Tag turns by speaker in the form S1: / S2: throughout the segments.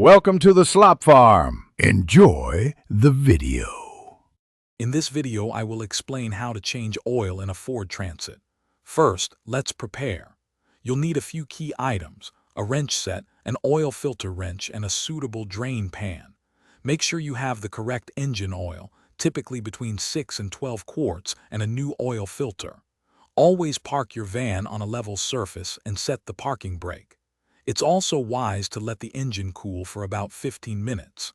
S1: Welcome to the Slop Farm. Enjoy the video.
S2: In this video, I will explain how to change oil in a Ford Transit. First, let's prepare. You'll need a few key items: a wrench set, an oil filter wrench, and a suitable drain pan. Make sure you have the correct engine oil, typically between 6 and 12 quarts, and a new oil filter. Always park your van on a level surface and set the parking brake. It's also wise to let the engine cool for about 15 minutes.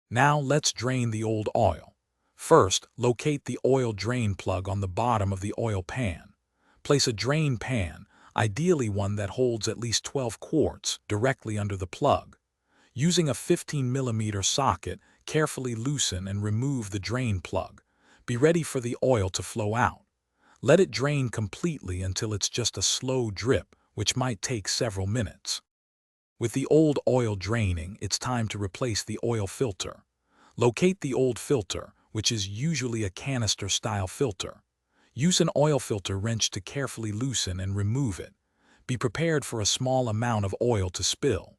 S2: Now let's drain the old oil. First, locate the oil drain plug on the bottom of the oil pan. Place a drain pan, ideally one that holds at least 12 quarts, directly under the plug. Using a 15mm socket, carefully loosen and remove the drain plug. Be ready for the oil to flow out. Let it drain completely until it's just a slow drip, which might take several minutes. With the old oil draining, it's time to replace the oil filter. Locate the old filter, which is usually a canister-style filter. Use an oil filter wrench to carefully loosen and remove it. Be prepared for a small amount of oil to spill.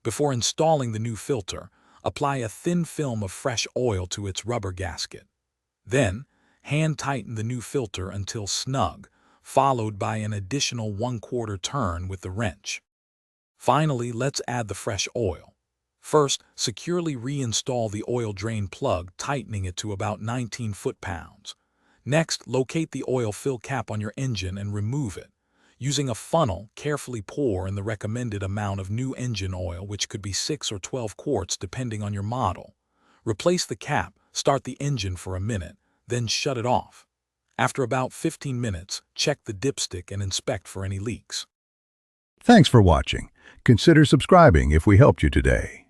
S2: Before installing the new filter, apply a thin film of fresh oil to its rubber gasket. Then, hand tighten the new filter until snug, followed by an additional 1/4 turn with the wrench. Finally, let's add the fresh oil. First, securely reinstall the oil drain plug, tightening it to about 19 foot-pounds. Next, locate the oil fill cap on your engine and remove it. Using a funnel, carefully pour in the recommended amount of new engine oil, which could be 6 or 12 quarts depending on your model. Replace the cap, start the engine for a minute, then shut it off. After about 15 minutes, check the dipstick and inspect for any leaks.
S1: Thanks for watching. Consider subscribing if we helped you today.